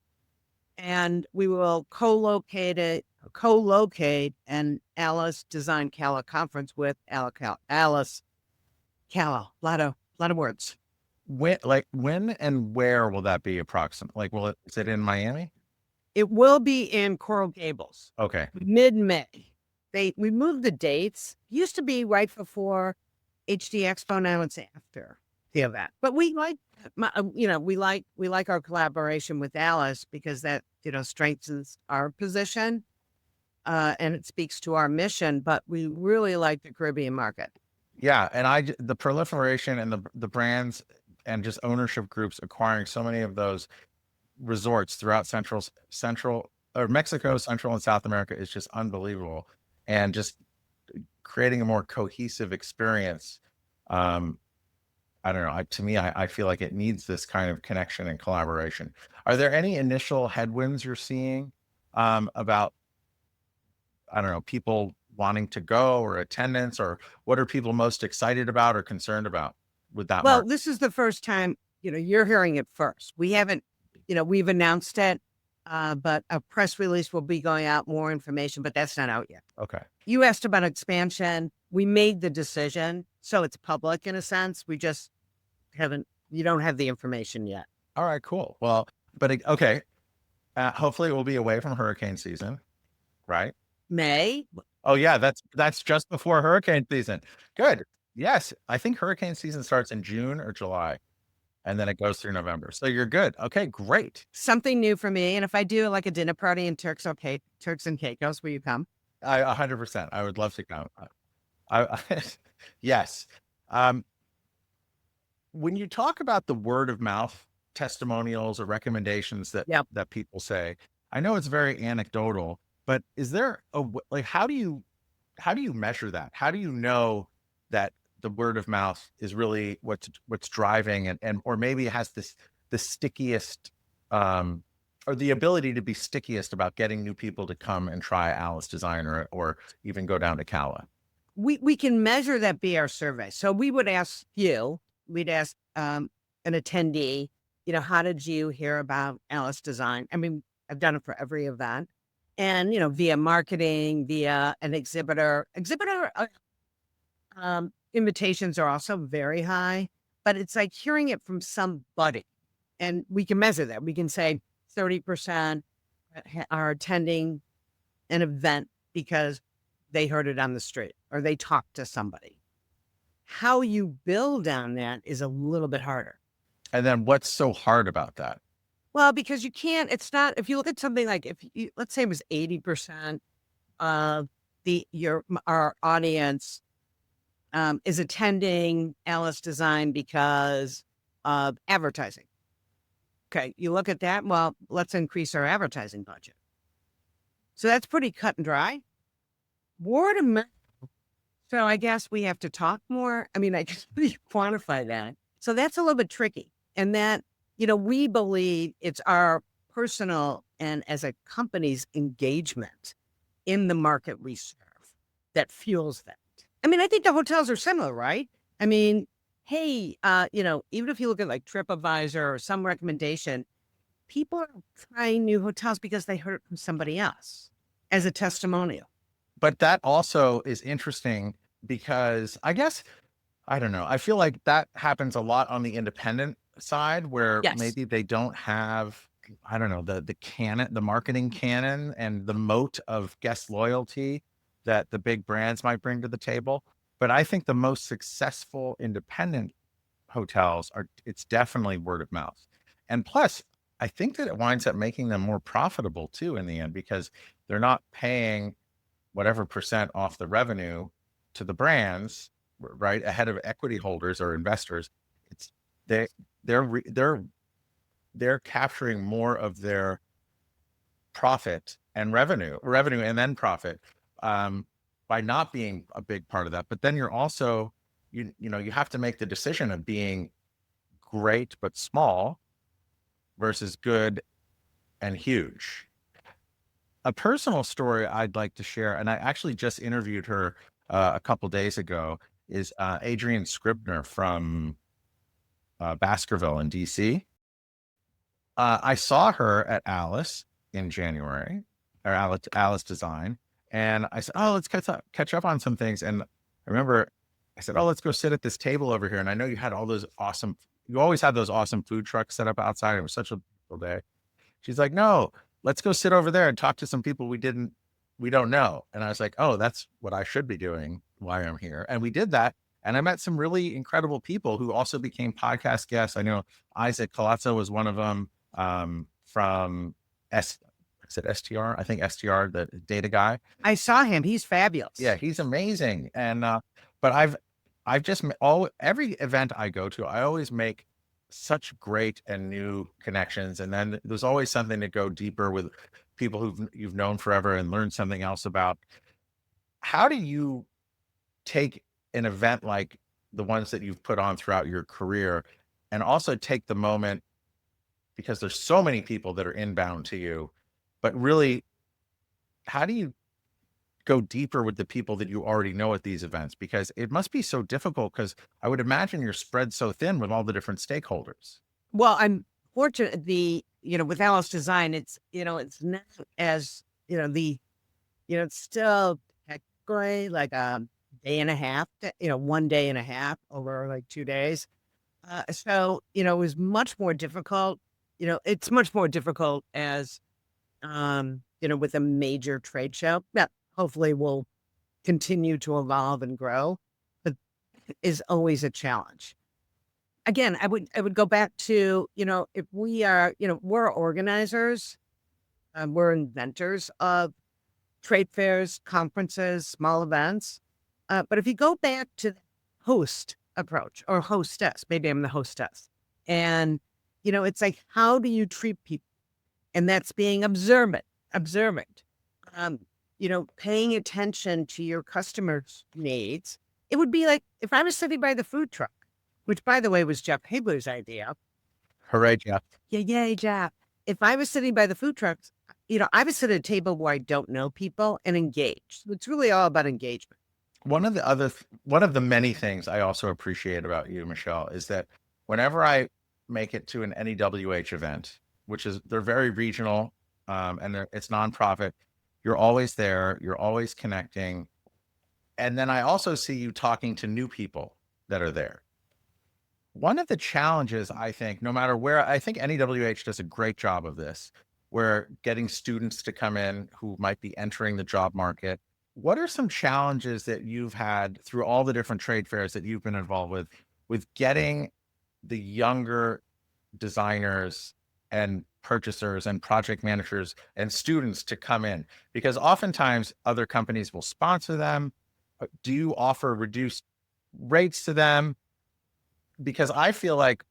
and we will co-locate an Alice Design Cala conference with Alice Cala. A lot of words. when and where will that be approximately? Is it in Miami? It will be in Coral Gables, Okay. mid-May. We moved the dates. Used to be right before HD Expo. Now it's after the event. But we like, we like our collaboration with Alice because that, strengthens our position, and it speaks to our mission. But we really like the Caribbean market. Yeah. And the proliferation and the brands and just ownership groups acquiring so many of those resorts throughout Central or Mexico, Central and South America is just unbelievable. And just creating a more cohesive experience. I don't know. To me, I feel like it needs this kind of connection and collaboration. Are there any initial headwinds you're seeing about, I don't know, people wanting to go or attendance, or what are people most excited about or concerned about? with that Well, market? this is the first time, you're hearing it first. We haven't, we've announced it, but a press release will be going out, more information, but that's not out yet. Okay. You asked about expansion. We made the decision, so it's public in a sense. We just you don't have the information yet. All right, cool. Well, but okay. Hopefully it will be away from hurricane season, right? May? Oh yeah, that's just before hurricane season. Good. Yes, I think hurricane season starts in June or July, and then it goes through November. So you're good. Okay, great. Something new for me. And if I do like a dinner party in Turks and Caicos, will you come? 100%. I would love to come. Yes. Um, when you talk about the word of mouth testimonials or recommendations Yep. that people say, I know it's very anecdotal, but is there like how do you measure that? How do you know that the word of mouth is really what's driving and or maybe it has the stickiest or the ability to be stickiest about getting new people to come and try Alis Design or even go down to Cala? We can measure that via our survey. So we would ask we'd ask an attendee, how did you hear about Alis Design? I mean, I've done it for every event. And, via marketing, via an exhibitor. Invitations are also very high, but it's like hearing it from somebody. And we can measure that. We can say 30% are attending an event because they heard it on the street or they talked to somebody. How you build on that is a little bit harder. And then what's so hard about that? Well, because you can't, it's not, if you look at something like, let's say it was 80% of our audience is attending Alis Design because of advertising. Okay, you look at that, well, let's increase our advertising budget. So that's pretty cut and dry. Word of mouth. So I guess we have to talk more. I mean, I can really quantify that. So that's a little bit tricky. And that, we believe it's our personal and as a company's engagement in the market we serve that fuels that. I mean, I think the hotels are similar, right? I mean, hey, even if you look at like TripAdvisor or some recommendation, people are trying new hotels because they heard it from somebody else as a testimonial. But that also is interesting because I guess, I don't know. I feel like that happens a lot on the independent side where Yes. maybe they don't have, I don't know, the marketing canon and the moat of guest loyalty that the big brands might bring to the table. But I think the most successful independent hotels it's definitely word of mouth. And plus, I think that it winds up making them more profitable too in the end because they're not paying whatever percent off the revenue to the brands, right, ahead of equity holders or investors. It's they're capturing more of their profit and revenue and then profit by not being a big part of that. But then you're also you have to make the decision of being great but small versus good and huge. A personal story I'd like to share, and I actually just interviewed her a couple days ago, is Adrienne Scribner from Baskerville in DC. I saw her at Alis in January, or Alis Design, and I said, "Oh, let's catch up on some things." And I remember I said, "Oh, let's go sit at this table over here." And I know you had you always had those awesome food trucks set up outside. It was such a beautiful day. She's like, "No, let's go sit over there and talk to some people we don't know." And I was like, "Oh, that's what I should be doing while I'm here." And we did that. And I met some really incredible people who also became podcast guests. I know Isaac Colazzo was one of them from is it STR? I think STR, the data guy. I saw him. He's fabulous. Yeah, he's amazing. And but I've just every event I go to, I always make such great and new connections. And then there's always something to go deeper with people you've known forever and learn something else about. How do you take an event like the ones that you've put on throughout your career and also take the moment, because there's so many people that are inbound to you, but really, how do you go deeper with the people that you already know at these events? Because it must be so difficult, because I would imagine you're spread so thin with all the different stakeholders. Well, I'm fortunate with Alice Design, it's not as, it's still technically like a day and a half, 1 day and a half over like 2 days. So, it was much more difficult. It's much more difficult as, with a major trade show that hopefully will continue to evolve and grow, but is always a challenge. Again, I would go back to, if we are, we're organizers, we're inventors of trade fairs, conferences, small events. But if you go back to the host approach or hostess, maybe I'm the hostess. And, it's like, how do you treat people? And that's being observant, paying attention to your customers' needs. It would be like if I was sitting by the food truck, which, by the way, was Jeff Hibler's idea. Hooray, Jeff. Yeah, yay, Jeff. If I was sitting by the food trucks, I would sit at a table where I don't know people and engage. It's really all about engagement. One of the many things I also appreciate about you, Michelle, is that whenever I make it to an NEWH event, they're very regional, and it's nonprofit, you're always there, you're always connecting. And then I also see you talking to new people that are there. One of the challenges, I think, no matter where, I think NEWH does a great job of this, where getting students to come in who might be entering the job market. What are some challenges that you've had through all the different trade fairs that you've been involved with getting the younger designers and purchasers and project managers and students to come in? Because oftentimes other companies will sponsor them. Do you offer reduced rates to them? Because I feel like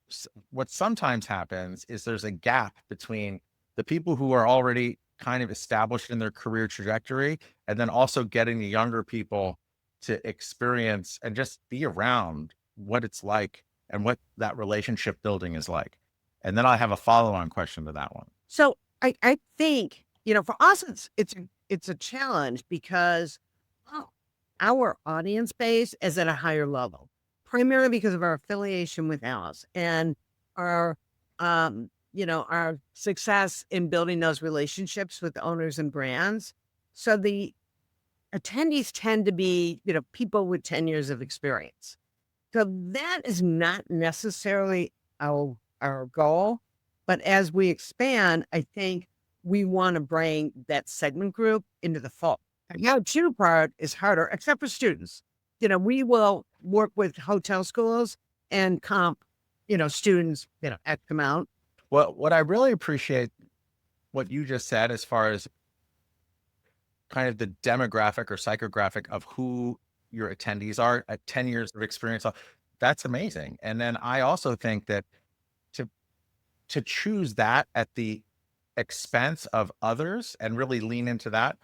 what sometimes happens is there's a gap between the people who are already kind of established in their career trajectory, and then also getting the younger people to experience and just be around what it's like and what that relationship building is like. And then I have a follow-on question to that one. So I think, for us, it's a challenge because our audience base is at a higher level, primarily because of our affiliation with Alice and our, our success in building those relationships with owners and brands. So the attendees tend to be, people with 10 years of experience. So that is not necessarily our goal. But as we expand, I think we want to bring that segment group into the fold. Now, student part is harder, except for students. We will work with hotel schools and comp, students, X amount. Well, what I really appreciate what you just said, as far as kind of the demographic or psychographic of who your attendees are at 10 years of experience, that's amazing. And then I also think that to choose that at the expense of others and really lean into that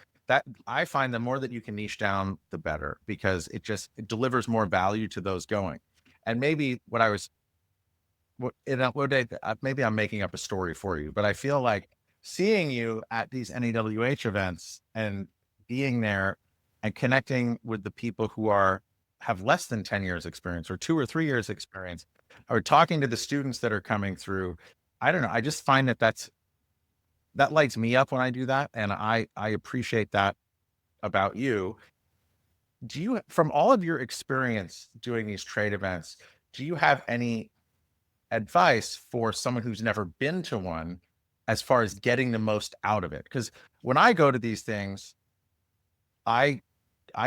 I find the more that you can niche down, the better, because it delivers more value to those going. And maybe maybe I'm making up a story for you, but I feel like seeing you at these NEWH events and being there and connecting with the people who have less than 10 years experience or 2 or 3 years experience, or talking to the students that are coming through, I don't know. I just find that lights me up when I do that. And I appreciate that about you. From all of your experience doing these trade events, do you have any advice for someone who's never been to one as far as getting the most out of it? Because when I go to these things, I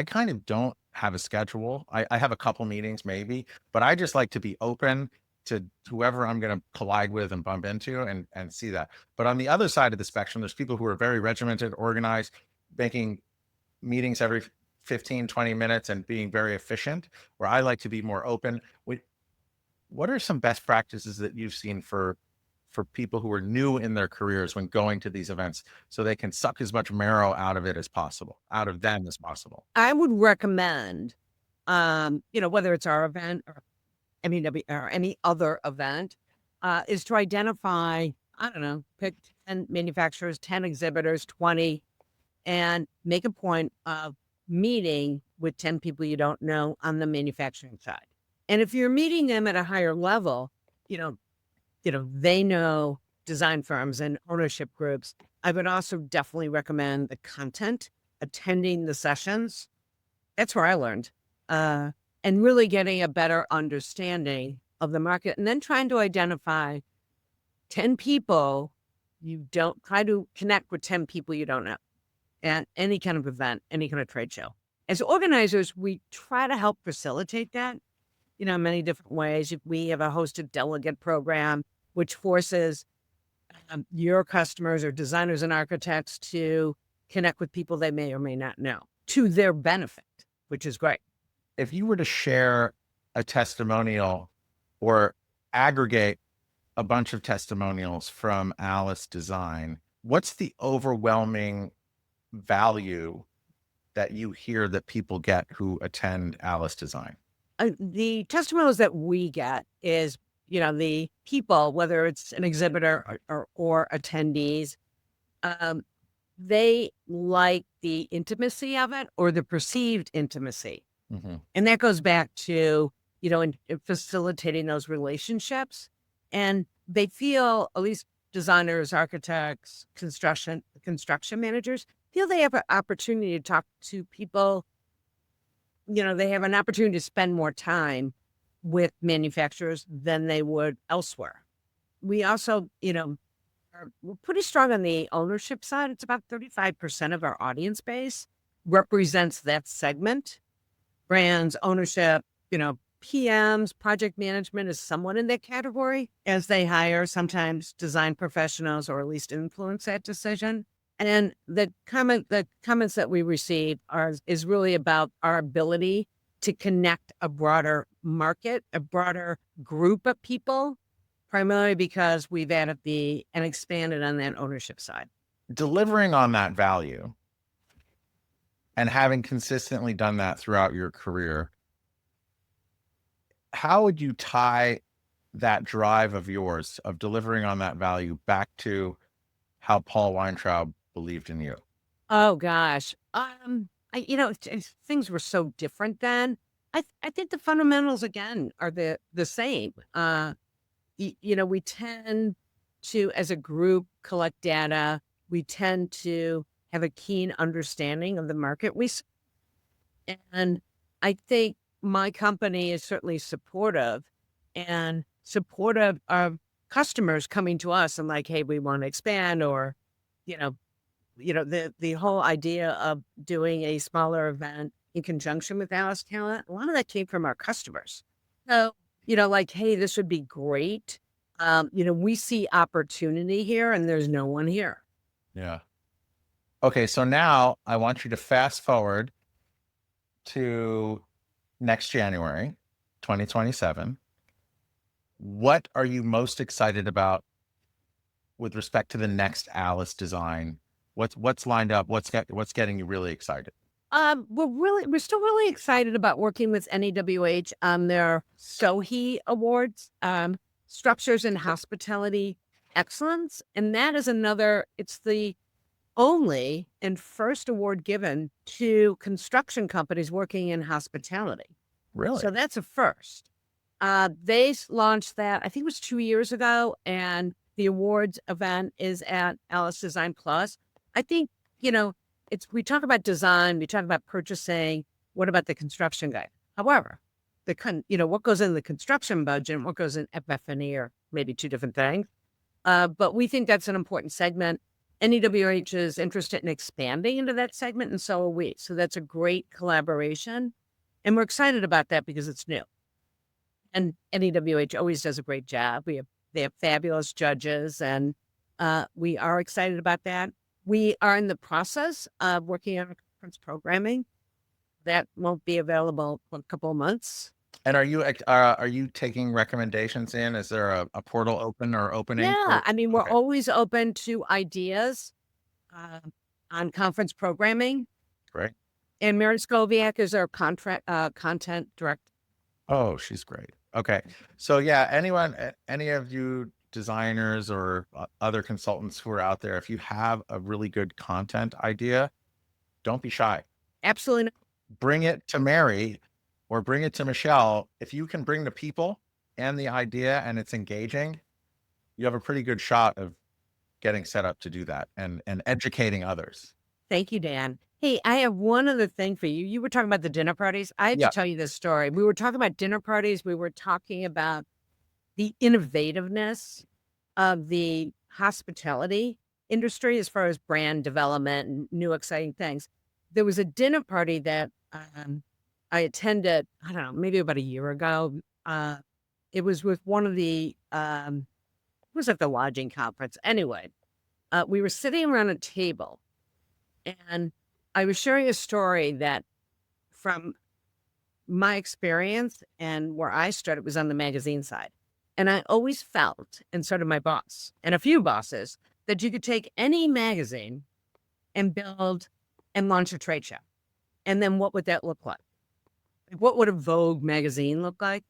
kind of don't have a schedule. I have a couple meetings maybe, but I just like to be open to whoever I'm going to collide with and bump into and see that. But on the other side of the spectrum, there's people who are very regimented, organized, making meetings every 15, 20 minutes and being very efficient, where I like to be more open. What are some best practices that you've seen for people who are new in their careers when going to these events, so they can suck as much marrow out of them as possible? I would recommend, whether it's our event or any other event, is to identify, I don't know, pick 10 manufacturers, 10 exhibitors, 20, and make a point of meeting with 10 people you don't know on the manufacturing side. And if you're meeting them at a higher level, they know design firms and ownership groups. I would also definitely recommend the content, attending the sessions. That's where I learned, and really getting a better understanding of the market, and then trying to identify 10 people try to connect with 10 people you don't know at any kind of event, any kind of trade show. As organizers, we try to help facilitate that, in many different ways. We have a hosted delegate program, which forces your customers or designers and architects to connect with people they may or may not know to their benefit, which is great. If you were to share a testimonial or aggregate a bunch of testimonials from Alis Design, what's the overwhelming value that you hear that people get who attend Alis Design? The testimonials that we get is, the people, whether it's an exhibitor or attendees, they like the intimacy of it or the perceived intimacy. Mm-hmm. And that goes back to, in facilitating those relationships. And they feel, at least designers, architects, construction managers, feel they have an opportunity to talk to people. They have an opportunity to spend more time with manufacturers than they would elsewhere. We also, we're pretty strong on the ownership side. It's about 35% of our audience base represents that segment. Brands, ownership, PMs, project management is somewhat in that category as they hire sometimes design professionals or at least influence that decision. And the comments that we receive is really about our ability to connect a broader market, a broader group of people, primarily because we've added and expanded on that ownership side. Delivering on that value and having consistently done that throughout your career, how would you tie that drive of yours of delivering on that value back to how Paul Weintraub believed in you? Oh gosh. Things were so different then. I think the fundamentals again are the same. We tend to, as a group, collect data. We tend to have a keen understanding of the market. And I think my company is certainly supportive of customers coming to us and like, hey, we want to expand, or, the whole idea of doing a smaller event in conjunction with Alis Cala, a lot of that came from our customers. So, like, hey, this would be great. We see opportunity here and there's no one here. Yeah. Okay. So now I want you to fast forward to next January, 2027. What are you most excited about with respect to the next Alis Design? What's lined up? What's getting you really excited? We're still really excited about working with NEWH on their SOHI awards, Structures in Hospitality Excellence. And that is it's the only and first award given to construction companies working in hospitality. Really? So that's a first. They launched that, I think it was 2 years ago, and the awards event is at Alis Design Plus. I think, we talk about design, we talk about purchasing. What about the construction guy? However, what goes in the construction budget and what goes in FF&E are maybe two different things. But we think that's an important segment. NEWH is interested in expanding into that segment, and so are we. So that's a great collaboration. And we're excited about that because it's new. And NEWH always does a great job. They have fabulous judges, and we are excited about that. We are in the process of working on conference programming. That won't be available for a couple of months. And are you taking recommendations in? Is there a portal open or opening? Yeah, we're Okay. always open to ideas on conference programming. Great. And Mary Skoviak is our content director. Oh, she's great. Okay. So yeah, any of you designers or other consultants who are out there, if you have a really good content idea, don't be shy. Absolutely not. Bring it to Mary or bring it to Michelle. If you can bring the people and the idea and it's engaging, you have a pretty good shot of getting set up to do that and educating others. Thank you, Dan. Hey, I have one other thing for you. You were talking about the dinner parties. I have to Yeah. tell you this story. We were talking about dinner parties. We were talking about the innovativeness of the hospitality industry as far as brand development and new exciting things. There was a dinner party that I attended, I don't know, maybe about a year ago. It was with one of the, it was at the lodging conference. Anyway, we were sitting around a table and I was sharing a story that from my experience and where I started was on the magazine side. And I always felt, and so did my boss and a few bosses, that you could take any magazine and build and launch a trade show. And then what would that look like? What would a Vogue magazine look like?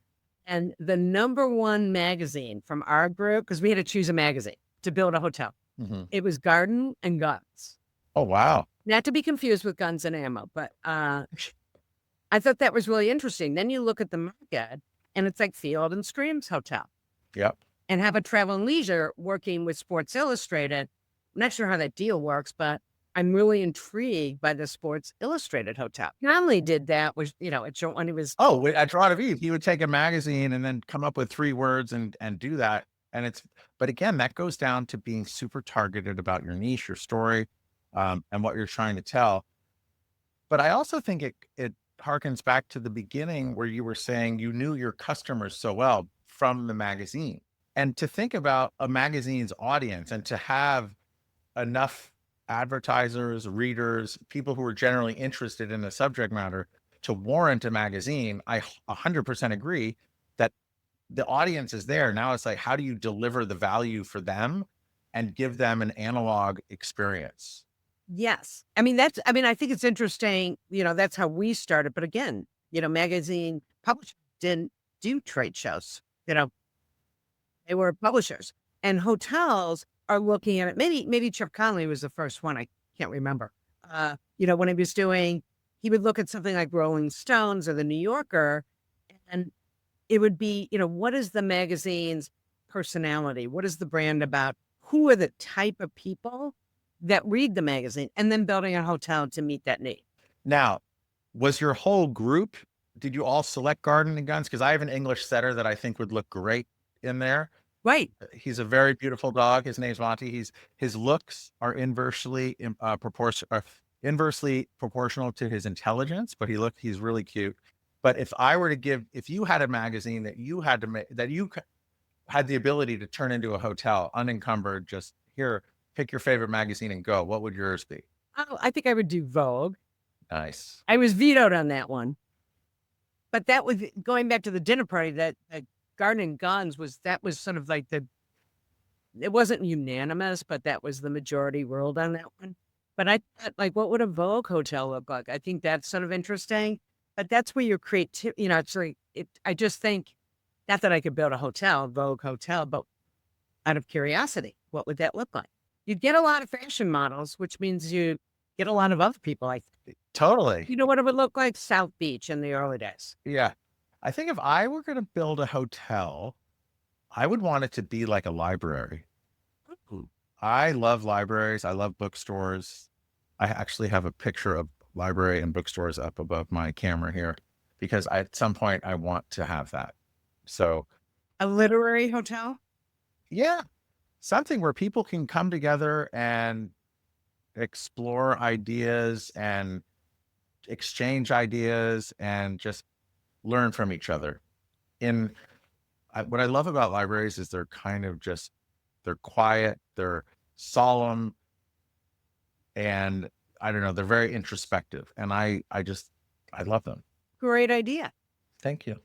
And the number one magazine from our group, because we had to choose a magazine to build a hotel, it was Garden and Guns. Oh, wow. Not to be confused with Guns and Ammo, but I thought that was really interesting. Then you look at the market and it's like Field and Stream's hotel. Yep. And have a Travel and Leisure working with Sports Illustrated. I'm not sure how that deal works, but I'm really intrigued by the Sports Illustrated hotel. Conley did that, was, you know, when he was. Oh, at Toronto Eve, he would take a magazine and then come up with 3 words and do that. And but again, that goes down to being super targeted about your niche, your story, and what you're trying to tell. But I also think it harkens back to the beginning where you were saying you knew your customers so well from the magazine. And to think about a magazine's audience and to have enough advertisers, readers, people who are generally interested in the subject matter to warrant a magazine, I 100% agree that the audience is there. Now it's like, how do you deliver the value for them and give them an analog experience? Yes. I mean, I think it's interesting, you know, that's how we started. But again, you know, magazine publishers didn't do trade shows, you know, they were publishers, and hotels are looking at it. Maybe Chip Conley was the first one. I can't remember. You know, when he would look at something like Rolling Stones or the New Yorker, and it would be, you know, what is the magazine's personality? What is the brand about? Who are the type of people that read the magazine? And then building a hotel to meet that need. Now, was your whole group, did you all select Garden and Guns? Because I have an English setter that I think would look great in there. Right. He's a very beautiful dog. His name's Monty. His looks are inversely proportional to his intelligence, but he's really cute. But if you had a magazine that you had to make, that you had the ability to turn into a hotel unencumbered, just here, pick your favorite magazine and go, what would yours be? Oh, I think I would do Vogue. Nice. I was vetoed on that one. But that was going back to the dinner party, that Garden and Guns was sort of like it wasn't unanimous, but that was the majority ruled on that one. But I thought, like, what would a Vogue hotel look like? I think that's sort of interesting. But that's where your creativity, you know, it's like, I just think, not that I could build a Vogue hotel, but out of curiosity, what would that look like? You'd get a lot of fashion models, which means you get a lot of other people, I think. Totally. You know what it would look like? South Beach in the early days. Yeah. I think if I were going to build a hotel, I would want it to be like a library. I love libraries. I love bookstores. I actually have a picture of library and bookstores up above my camera here because at some point I want to have that. So a literary hotel? Yeah. Something where people can come together and explore ideas and exchange ideas and just learn from each other. What I love about libraries is they're kind of they're quiet, they're solemn, and I don't know, they're very introspective. And I love them. Great idea. Thank you.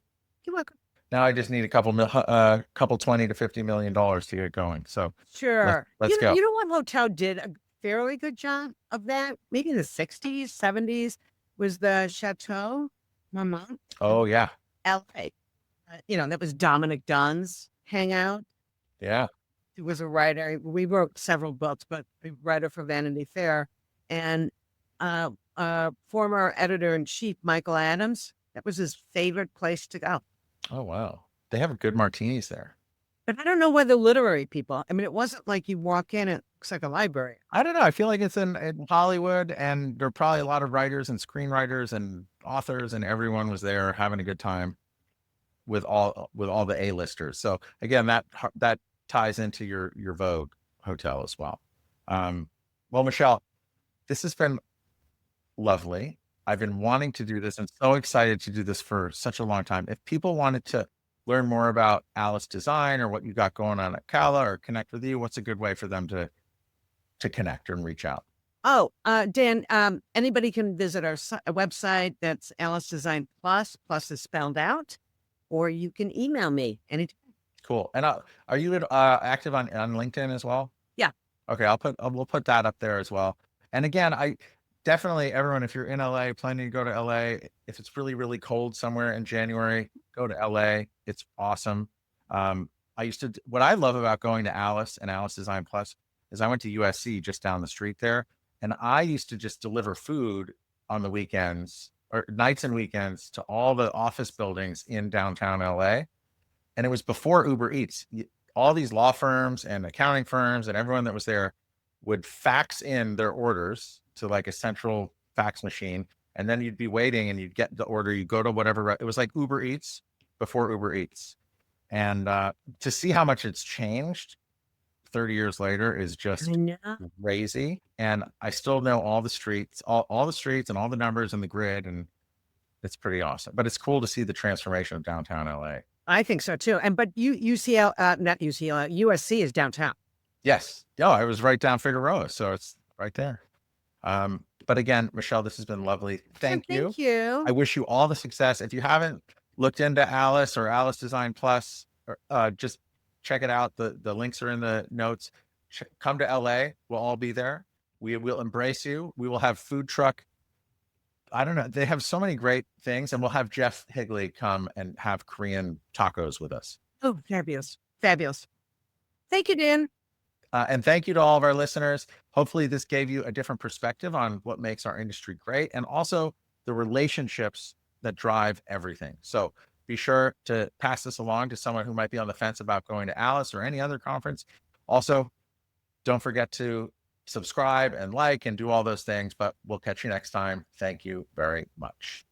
You're welcome. Now I just need a couple $20 to $50 million to get going. So sure. Let's go. You know what hotel did a fairly good job of that? Maybe in the 60s, 70s was the Chateau Marmont. Oh yeah. LA. You know, that was Dominic Dunn's hangout. Yeah. He was a writer. We wrote several books, but a writer for Vanity Fair. And former editor-in-chief, Michael Adams. That was his favorite place to go. Oh, wow. They have good martinis there. But I don't know whether literary people, I mean, it wasn't like you walk in, it looks like a library. I don't know. I feel like it's in Hollywood, and there are probably a lot of writers and screenwriters and authors, and everyone was there having a good time with all the A-listers. So again, that ties into your Vogue hotel as well. Well, Michelle, this has been lovely. I've been wanting to do this and so excited to do this for such a long time. If people wanted to learn more about Alis Design or what you got going on at Cala or connect with you, what's a good way for them to connect and reach out? Oh, Dan, anybody can visit our website. That's Alis Design Plus. Plus is spelled out, or you can email me anytime. Cool. And are you active on LinkedIn as well? Yeah. Okay, we'll put that up there as well. And again, I definitely, everyone, if you're in LA, planning to go to LA, if it's really, really cold somewhere in January, go to LA. It's awesome. What I love about going to Alis and Alis Design Plus is I went to USC just down the street there, and I used to just deliver food on the weekends or nights and weekends to all the office buildings in downtown LA. And it was before Uber Eats. All these law firms and accounting firms and everyone that was there would fax in their orders to like a central fax machine. And then you'd be waiting and you'd get the order. You go to whatever, it was like Uber Eats before Uber Eats. And to see how much it's changed 30 years later is just crazy. And I still know all the streets, all the streets and all the numbers and the grid. And it's pretty awesome. But it's cool to see the transformation of downtown LA. I think so too. But not UCL, USC is downtown. Yes. Oh, I was right down Figueroa. So it's right there. But again, Michelle, this has been lovely. Thank you. Thank you. I wish you all the success. If you haven't looked into Alis or Alis Design Plus, just check it out. The links are in the notes. Come to LA. We'll all be there. We will embrace you. We will have food truck. I don't know. They have so many great things, and we'll have Jeff Higley come and have Korean tacos with us. Oh, fabulous. Fabulous. Thank you, Dan. And thank you to all of our listeners. Hopefully this gave you a different perspective on what makes our industry great and also the relationships that drive everything. So be sure to pass this along to someone who might be on the fence about going to Alis or any other conference. Also, don't forget to subscribe and like and do all those things, but we'll catch you next time. Thank you very much.